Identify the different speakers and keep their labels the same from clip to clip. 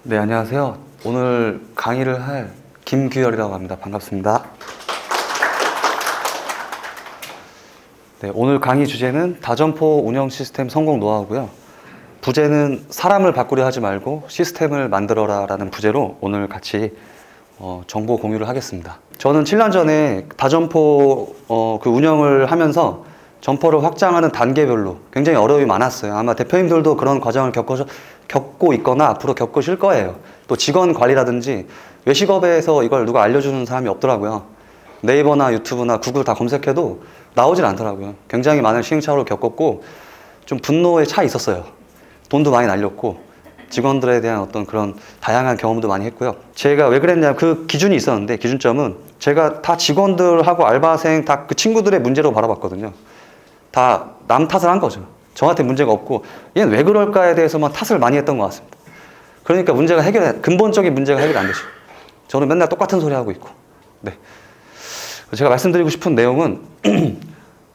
Speaker 1: 네, 안녕하세요. 오늘 강의를 할 김규열이라고 합니다. 반갑습니다. 네, 오늘 강의 주제는 다점포 운영 시스템 성공 노하우고요. 부제는 사람을 바꾸려 하지 말고 시스템을 만들어라 라는 부제로 오늘 같이 정보 공유를 하겠습니다. 저는 7년 전에 다점포 그 운영을 하면서 점포를 확장하는 단계별로 굉장히 어려움이 많았어요. 아마 대표님들도 그런 과정을 겪고 있거나 앞으로 겪으실 거예요. 또 직원 관리라든지 외식업에서 이걸 누가 알려주는 사람이 없더라고요. 네이버나 유튜브나 구글 다 검색해도 나오질 않더라고요. 굉장히 많은 시행착오를 겪었고 좀 분노에 차 있었어요. 돈도 많이 날렸고 직원들에 대한 어떤 그런 다양한 경험도 많이 했고요. 제가 왜 그랬냐면 그 기준이 있었는데, 기준점은 제가 다 직원들하고 알바생 다 그 친구들의 문제로 바라봤거든요. 다 남 탓을 한 거죠. 저한테 문제가 없고 얘는 왜 그럴까에 대해서만 탓을 많이 했던 것 같습니다. 그러니까 근본적인 문제가 해결이 안 되죠. 저는 맨날 똑같은 소리 하고 있고. 네. 제가 말씀드리고 싶은 내용은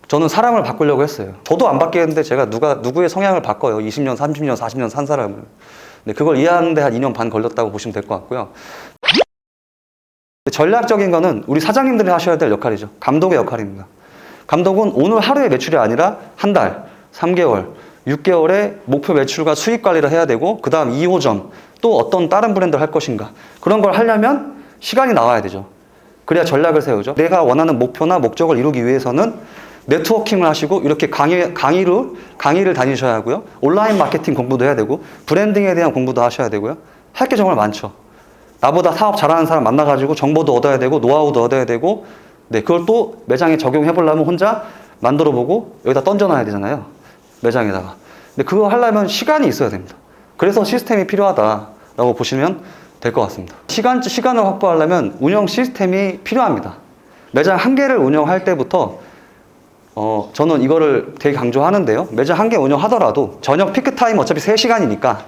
Speaker 1: 저는 사람을 바꾸려고 했어요. 저도 안 바뀌었는데 제가 누구의 성향을 바꿔요. 20년, 30년, 40년 산 사람을. 네, 그걸 이해하는데 한 2년 반 걸렸다고 보시면 될 것 같고요. 전략적인 거는 우리 사장님들이 하셔야 될 역할이죠. 감독의 역할입니다. 감독은 오늘 하루의 매출이 아니라 한 달, 3개월, 6개월의 목표 매출과 수익 관리를 해야 되고, 그 다음 2호점, 또 어떤 다른 브랜드를 할 것인가. 그런 걸 하려면 시간이 나와야 되죠. 그래야 전략을 세우죠. 내가 원하는 목표나 목적을 이루기 위해서는 네트워킹을 하시고 이렇게 강의를 다니셔야 하고요. 온라인 마케팅 공부도 해야 되고 브랜딩에 대한 공부도 하셔야 되고요. 할 게 정말 많죠. 나보다 사업 잘하는 사람 만나가지고 정보도 얻어야 되고 노하우도 얻어야 되고, 네, 그걸 또 매장에 적용해 보려면 혼자 만들어 보고 여기다 던져놔야 되잖아요. 매장에다가. 근데 그거 하려면 시간이 있어야 됩니다. 그래서 시스템이 필요하다라고 보시면 될 것 같습니다. 시간을 확보하려면 운영 시스템이 필요합니다. 매장 한 개를 운영할 때부터 저는 이거를 되게 강조하는데요. 매장 한 개 운영하더라도 저녁 피크타임 어차피 3시간이니까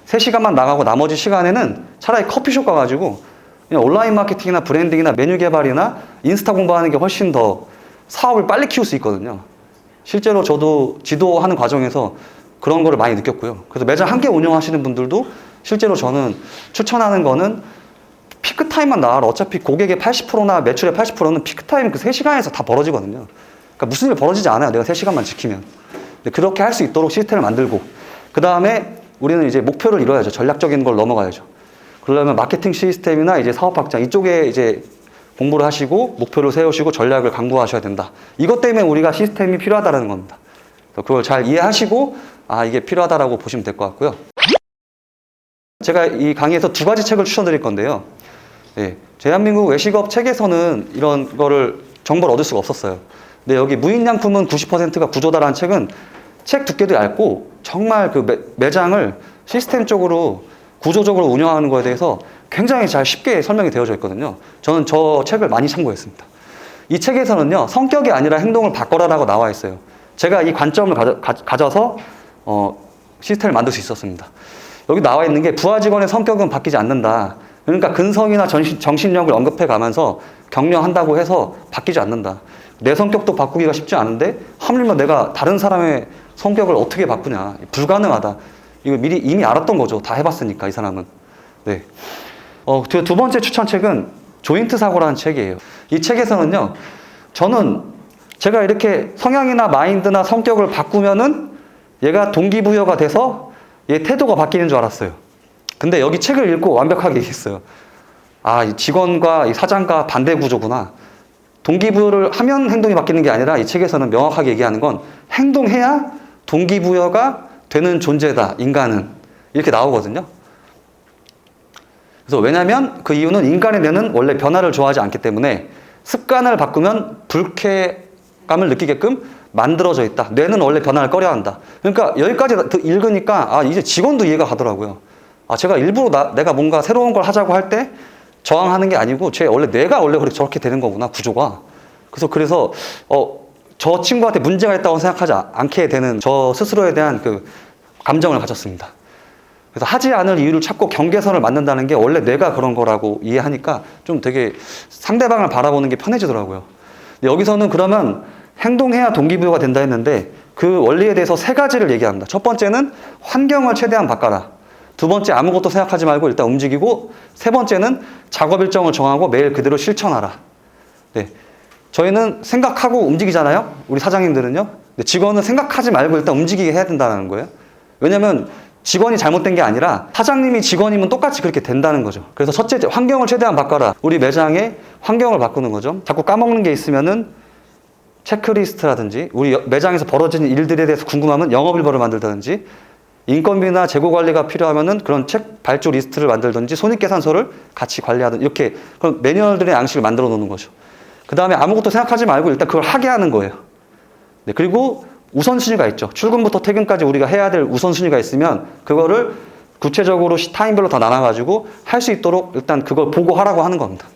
Speaker 1: 3시간만 나가고 나머지 시간에는 차라리 커피숍 가가지고 그냥 온라인 마케팅이나 브랜딩이나 메뉴 개발이나 인스타 공부하는 게 훨씬 더 사업을 빨리 키울 수 있거든요. 실제로 저도 지도하는 과정에서 그런 거를 많이 느꼈고요. 그래서 매장 한 개 운영하시는 분들도 실제로 저는 추천하는 거는 피크타임만 나와라. 어차피 고객의 80%나 매출의 80%는 피크타임 그 3시간에서 다 벌어지거든요. 그러니까 무슨 일 벌어지지 않아요. 내가 3시간만 지키면. 그렇게 할 수 있도록 시스템을 만들고, 그 다음에 우리는 이제 목표를 이뤄야죠. 전략적인 걸 넘어가야죠. 그러려면 마케팅 시스템이나 이제 사업 확장 이쪽에 이제 공부를 하시고 목표를 세우시고 전략을 강구하셔야 된다. 이것 때문에 우리가 시스템이 필요하다는 겁니다. 그래서 그걸 잘 이해하시고 이게 필요하다라고 보시면 될 것 같고요. 제가 이 강의에서 2가지 책을 추천드릴 건데요. 네, 대한민국 외식업 책에서는 이런 거를 정보를 얻을 수가 없었어요. 근데 여기 무인양품은 90%가 구조다라는 책은 책 두께도 얇고 정말 그 매장을 시스템적으로 구조적으로 운영하는 거에 대해서 굉장히 잘 쉽게 설명이 되어져 있거든요. 저는 저 책을 많이 참고했습니다. 이 책에서는요, 성격이 아니라 행동을 바꿔라라고 나와 있어요. 제가 이 관점을 가져서 시스템을 만들 수 있었습니다. 여기 나와 있는 게 부하 직원의 성격은 바뀌지 않는다. 그러니까 근성이나 정신력을 언급해 가면서 격려한다고 해서 바뀌지 않는다. 내 성격도 바꾸기가 쉽지 않은데 하물며 내가 다른 사람의 성격을 어떻게 바꾸냐. 불가능하다. 이거 이미 알았던 거죠. 다 해봤으니까, 이 사람은. 네. 2번째 추천책은 조인트 사고라는 책이에요. 이 책에서는요, 저는 제가 이렇게 성향이나 마인드나 성격을 바꾸면은 얘가 동기부여가 돼서 얘 태도가 바뀌는 줄 알았어요. 근데 여기 책을 읽고 완벽하게 얘기했어요. 이 직원과 이 사장과 반대 구조구나. 동기부여를 하면 행동이 바뀌는 게 아니라 이 책에서는 명확하게 얘기하는 건 행동해야 동기부여가 되는 존재다, 인간은. 이렇게 나오거든요. 그래서 왜냐면 그 이유는 인간의 뇌는 원래 변화를 좋아하지 않기 때문에 습관을 바꾸면 불쾌감을 느끼게끔 만들어져 있다. 뇌는 원래 변화를 꺼려한다. 그러니까 여기까지 읽으니까 이제 직원도 이해가 가더라고요. 제가 일부러 내가 뭔가 새로운 걸 하자고 할 때 저항하는 게 아니고 뇌가 원래 저렇게 되는 거구나, 구조가. 그래서 저 친구한테 문제가 있다고 생각하지 않게 되는 저 스스로에 대한 그 감정을 가졌습니다. 그래서 하지 않을 이유를 찾고 경계선을 만든다는 게 원래 뇌가 그런 거라고 이해하니까 좀 되게 상대방을 바라보는 게 편해지더라고요. 여기서는 그러면 행동해야 동기부여가 된다 했는데 그 원리에 대해서 3가지를 얘기합니다. 첫 번째는 환경을 최대한 바꿔라. 두 번째, 아무것도 생각하지 말고 일단 움직이고, 세 번째는 작업 일정을 정하고 매일 그대로 실천하라. 네. 저희는 생각하고 움직이잖아요. 우리 사장님들은요. 근데 직원은 생각하지 말고 일단 움직이게 해야 된다는 거예요. 왜냐면 직원이 잘못된 게 아니라 사장님이 직원이면 똑같이 그렇게 된다는 거죠. 그래서 첫째, 환경을 최대한 바꿔라. 우리 매장의 환경을 바꾸는 거죠. 자꾸 까먹는 게 있으면은 체크리스트라든지, 우리 매장에서 벌어지는 일들에 대해서 궁금하면 영업일보를 만들든지, 인건비나 재고 관리가 필요하면은 그런 발주 리스트를 만들든지, 손익계산서를 같이 관리하든, 이렇게 그런 매뉴얼들의 양식을 만들어 놓는 거죠. 그 다음에 아무것도 생각하지 말고 일단 그걸 하게 하는 거예요. 네, 그리고 우선순위가 있죠. 출근부터 퇴근까지 우리가 해야 될 우선순위가 있으면 그거를 구체적으로 타임별로 다 나눠가지고 할 수 있도록 일단 그걸 보고 하라고 하는 겁니다.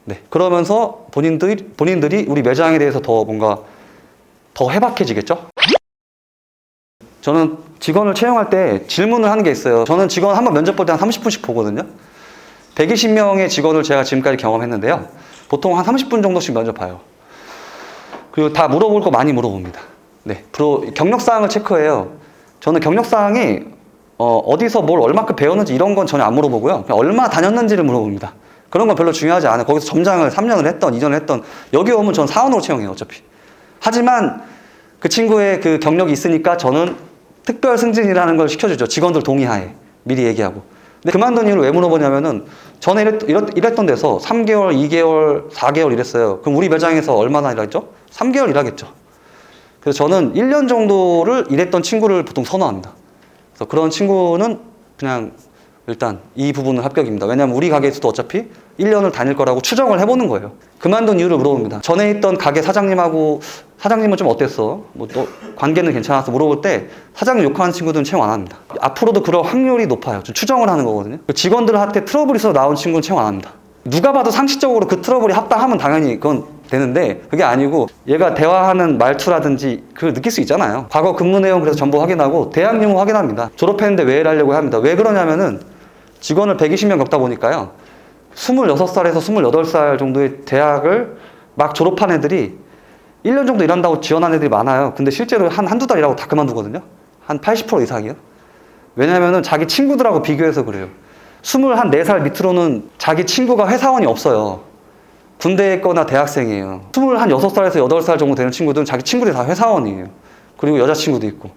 Speaker 1: 네, 그러면서 본인들이 우리 매장에 대해서 더 뭔가 더 해박해지겠죠? 저는 직원을 채용할 때 질문을 하는 게 있어요. 저는 직원 한번 면접 볼 때 한 30분씩 보거든요. 120명의 직원을 제가 지금까지 경험했는데요. 보통 한 30분 정도씩 면접 봐요. 그리고 다 물어볼 거 많이 물어봅니다. 네, 경력사항을 체크해요. 저는 경력사항이 어디서 뭘 얼마큼 배웠는지 이런 건 전혀 안 물어보고요. 그냥 얼마 다녔는지를 물어봅니다. 그런 건 별로 중요하지 않아요. 거기서 점장을 3년을 했던, 2년을 했던, 여기 오면 전 사원으로 채용해요, 어차피. 하지만 그 친구의 그 경력이 있으니까 저는 특별 승진이라는 걸 시켜주죠. 직원들 동의하에. 미리 얘기하고. 근데 그만둔 이유를 왜 물어보냐면은 전에 일했던 데서 3개월, 2개월, 4개월 일했어요. 그럼 우리 매장에서 얼마나 일했죠? 3개월 일하겠죠. 그래서 저는 1년 정도를 일했던 친구를 보통 선호합니다. 그래서 그런 친구는 그냥 일단 이 부분은 합격입니다. 왜냐하면 우리 가게에서도 어차피 1년을 다닐 거라고 추정을 해보는 거예요. 그만둔 이유를 물어봅니다. 전에 있던 가게 사장님은 좀 어땠어? 너 관계는 괜찮았어? 물어볼 때 사장님 욕하는 친구들은 채용 안 합니다. 앞으로도 그럴 확률이 높아요. 좀 추정을 하는 거거든요. 직원들한테 트러블이 있어서 나온 친구는 채용 안 합니다. 누가 봐도 상식적으로 그 트러블이 합당하면 당연히 그건 되는데, 그게 아니고 얘가 대화하는 말투라든지 그걸 느낄 수 있잖아요. 과거 근무 내용 그래서 전부 확인하고 대학 유무 확인합니다. 졸업했는데 왜 일하려고 합니다. 왜 그러냐면은 직원을 120명 겪다 보니까요. 26살에서 28살 정도의 대학을 막 졸업한 애들이 1년 정도 일한다고 지원한 애들이 많아요. 근데 실제로 한두 달 일하고 다 그만두거든요. 한 80% 이상이요. 왜냐면은 자기 친구들하고 비교해서 그래요. 24살 밑으로는 자기 친구가 회사원이 없어요. 군대에 있거나 대학생이에요. 26살에서 8살 정도 되는 친구들은 자기 친구들이 다 회사원이에요. 그리고 여자친구도 있고.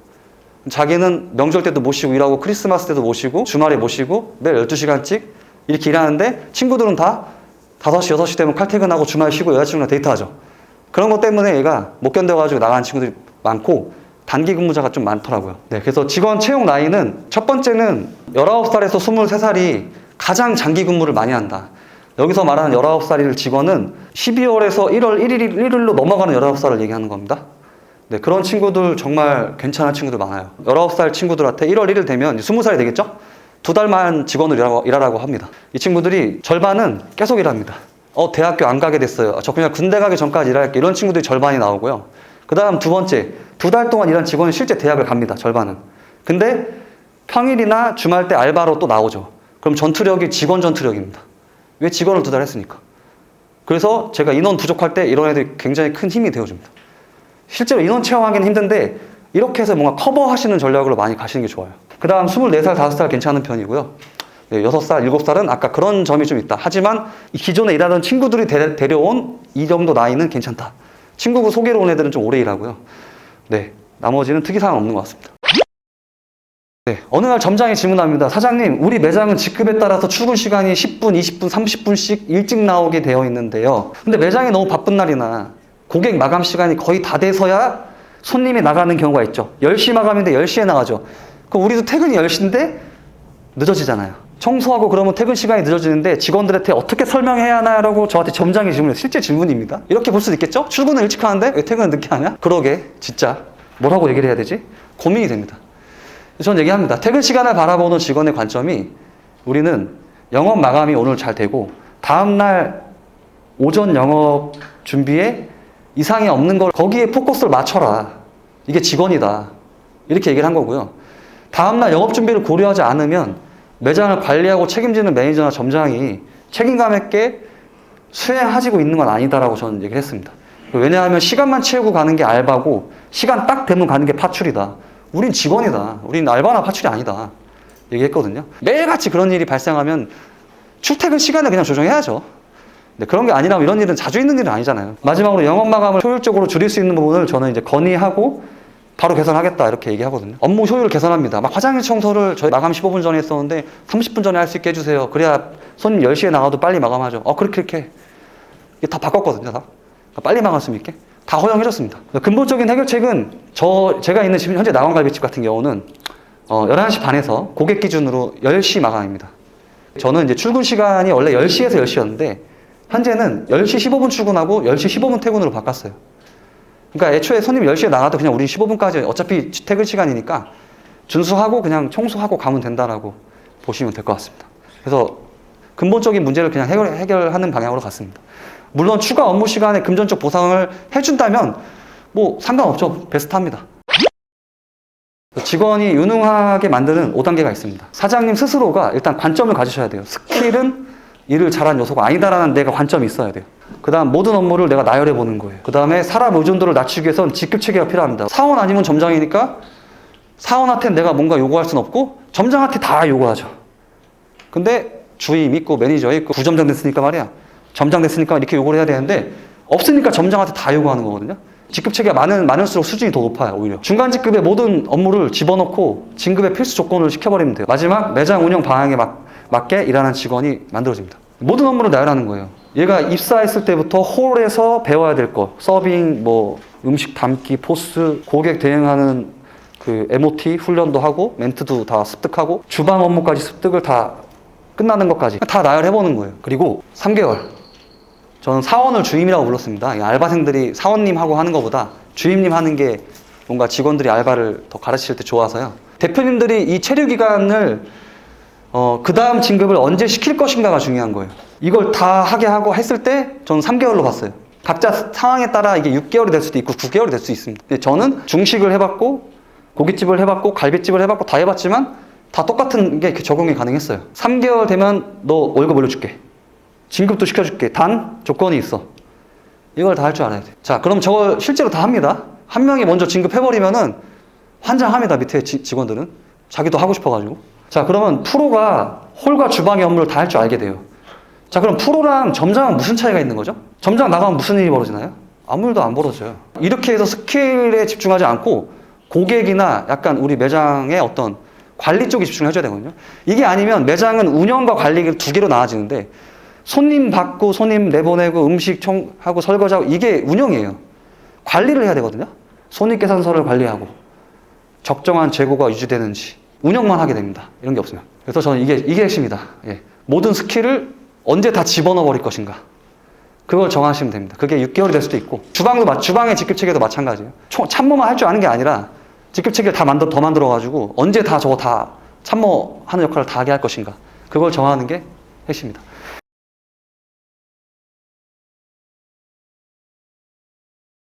Speaker 1: 자기는 명절 때도 모시고 일하고 크리스마스 때도 모시고 주말에 모시고 매일 12시간씩 이렇게 일하는데 친구들은 다 5시, 6시 되면 칼퇴근하고 주말 쉬고 여자친구랑 데이트하죠. 그런 것 때문에 얘가 못 견뎌가지고 나가는 친구들이 많고 단기 근무자가 좀 많더라고요. 네, 그래서 직원 채용 나이는 첫 번째는 19살에서 23살이 가장 장기 근무를 많이 한다. 여기서 말하는 19살일 직원은 12월에서 1월 1일로 넘어가는 19살을 얘기하는 겁니다. 네, 그런 친구들 정말 괜찮은 친구들 많아요. 19살 친구들한테 1월 1일 되면 20살이 되겠죠? 2달만 직원을 일하라고 합니다. 이 친구들이 절반은 계속 일합니다. 대학교 안 가게 됐어요. 저 그냥 군대 가기 전까지 일할게. 이런 친구들이 절반이 나오고요. 그 다음 두 번째, 2달 동안 일한 직원은 실제 대학을 갑니다. 절반은. 근데 평일이나 주말 때 알바로 또 나오죠. 그럼 전투력이 직원 전투력입니다. 왜 직원을 2달 했으니까. 그래서 제가 인원 부족할 때 이런 애들이 굉장히 큰 힘이 되어줍니다. 실제로 인원 채용하기는 힘든데 이렇게 해서 뭔가 커버하시는 전략으로 많이 가시는 게 좋아요. 그 다음 24살, 5살 괜찮은 편이고요. 네, 6살, 7살은 아까 그런 점이 좀 있다. 하지만 기존에 일하던 친구들이 데려온 이 정도 나이는 괜찮다. 친구가 소개로 온 애들은 좀 오래 일하고요. 네, 나머지는 특이사항 없는 것 같습니다. 네, 어느 날 점장이 질문합니다. 사장님, 우리 매장은 직급에 따라서 출근 시간이 10분, 20분, 30분씩 일찍 나오게 되어 있는데요. 근데 매장이 너무 바쁜 날이나 고객 마감 시간이 거의 다 돼서야 손님이 나가는 경우가 있죠. 10시 마감인데 10시에 나가죠. 그럼 우리도 퇴근이 10시인데 늦어지잖아요. 청소하고 그러면 퇴근 시간이 늦어지는데 직원들한테 어떻게 설명해야 하나라고 저한테 점장이 질문해요. 실제 질문입니다. 이렇게 볼 수도 있겠죠? 출근을 일찍 하는데 왜 퇴근을 늦게 하냐? 그러게, 진짜 뭐라고 얘기를 해야 되지? 고민이 됩니다. 저는 얘기합니다. 퇴근 시간을 바라보는 직원의 관점이, 우리는 영업 마감이 오늘 잘 되고 다음날 오전 영업 준비에 이상이 없는 걸 거기에 포커스를 맞춰라. 이게 직원이다. 이렇게 얘기를 한 거고요. 다음날 영업 준비를 고려하지 않으면 매장을 관리하고 책임지는 매니저나 점장이 책임감 있게 수행하고 있는 건 아니다라고 저는 얘기를 했습니다. 왜냐하면 시간만 채우고 가는 게 알바고 시간 딱 되면 가는 게 파출이다. 우린 직원이다. 우린 알바나 파출이 아니다. 얘기했거든요. 매일같이 그런 일이 발생하면 출퇴근 시간을 그냥 조정해야죠. 근데 그런 게 아니라면 이런 일은 자주 있는 일은 아니잖아요. 마지막으로 영업 마감을 효율적으로 줄일 수 있는 부분을 저는 이제 건의하고 바로 개선하겠다 이렇게 얘기하거든요. 업무 효율을 개선합니다. 막 화장실 청소를 저희 마감 15분 전에 했었는데 30분 전에 할 수 있게 해주세요. 그래야 손님 10시에 나가도 빨리 마감하죠. 그렇게 이게 다 바꿨거든요. 다. 빨리 마감할 수 있게 다 허용해줬습니다. 근본적인 해결책은 제가 있는 지금 현재 낙원갈비집 같은 경우는 11시 반에서 고객 기준으로 10시 마감입니다. 저는 이제 출근 시간이 원래 10시에서 10시였는데 현재는 10시 15분 출근하고 10시 15분 퇴근으로 바꿨어요. 그러니까 애초에 손님 10시에 나가도 그냥 우리 15분까지 어차피 퇴근 시간이니까 준수하고 그냥 청소하고 가면 된다라고 보시면 될 것 같습니다. 그래서 근본적인 문제를 그냥 해결하는 방향으로 갔습니다. 물론 추가 업무 시간에 금전적 보상을 해준다면 뭐 상관없죠. 베스트합니다. 직원이 유능하게 만드는 5단계가 있습니다. 사장님 스스로가 일단 관점을 가지셔야 돼요. 스킬은 일을 잘하는 요소가 아니다라는 내가 관점이 있어야 돼요. 그 다음 모든 업무를 내가 나열해 보는 거예요. 그 다음에 사람 의존도를 낮추기 위해서는 직급체계가 필요합니다. 사원 아니면 점장이니까 사원한테 내가 뭔가 요구할 수는 없고 점장한테 다 요구하죠. 근데 주임 있고 매니저 있고 부점장 됐으니까 말이야. 점장 됐으니까 이렇게 요구를 해야 되는데 없으니까 점장한테 다 요구하는 거거든요. 직급체계가 많을수록 수준이 더 높아요. 오히려 중간 직급의 모든 업무를 집어넣고 진급의 필수 조건을 시켜버리면 돼요. 마지막 매장 운영 방향에 맞게 일하는 직원이 만들어집니다. 모든 업무를 나열하는 거예요. 얘가 입사했을 때부터 홀에서 배워야 될 거, 서빙, 뭐 음식 담기, 포스, 고객 대응하는 그 MOT 훈련도 하고 멘트도 다 습득하고 주방 업무까지 습득을 다 끝나는 것까지 다 나열해보는 거예요. 그리고 3개월 저는 사원을 주임이라고 불렀습니다. 알바생들이 사원님하고 하는 것보다 주임님 하는 게 뭔가 직원들이 알바를 더 가르칠 때 좋아서요. 대표님들이 이 체류 기간을 그 다음 진급을 언제 시킬 것인가가 중요한 거예요. 이걸 다 하게 하고 했을 때 저는 3개월로 봤어요. 각자 상황에 따라 이게 6개월이 될 수도 있고 9개월이 될 수 있습니다. 근데 저는 중식을 해봤고 고깃집을 해봤고 갈비집을 해봤고 다 해봤지만 다 똑같은 게 적용이 가능했어요. 3개월 되면 너 월급 올려줄게. 진급도 시켜줄게. 단 조건이 있어. 이걸 다 할 줄 알아야 돼. 자, 그럼 저걸 실제로 다 합니다. 한 명이 먼저 진급해버리면은 환장합니다. 밑에 직원들은. 자기도 하고 싶어가지고. 자, 그러면 프로가 홀과 주방의 업무를 다 할 줄 알게 돼요. 자, 그럼 프로랑 점장은 무슨 차이가 있는 거죠? 점장 나가면 무슨 일이 벌어지나요? 아무 일도 안 벌어져요. 이렇게 해서 스킬에 집중하지 않고 고객이나 약간 우리 매장의 어떤 관리 쪽에 집중을 해줘야 되거든요. 이게 아니면 매장은 운영과 관리를 두 개로 나눠지는데 손님 받고 손님 내보내고 음식 하고 설거지하고 이게 운영이에요. 관리를 해야 되거든요. 손익 계산서를 관리하고 적정한 재고가 유지되는지 운영만 하게 됩니다. 이런 게 없으면. 그래서 저는 이게 핵심이다. 예. 모든 스킬을 언제 다 집어넣어 버릴 것인가. 그걸 정하시면 됩니다. 그게 6개월이 될 수도 있고 주방의 직급체계도 마찬가지예요. 참모만 할 줄 아는 게 아니라 직급체계를 더 만들어가지고 언제 다 저거 다 참모하는 역할을 다 하게 할 것인가. 그걸 정하는 게 핵심입니다.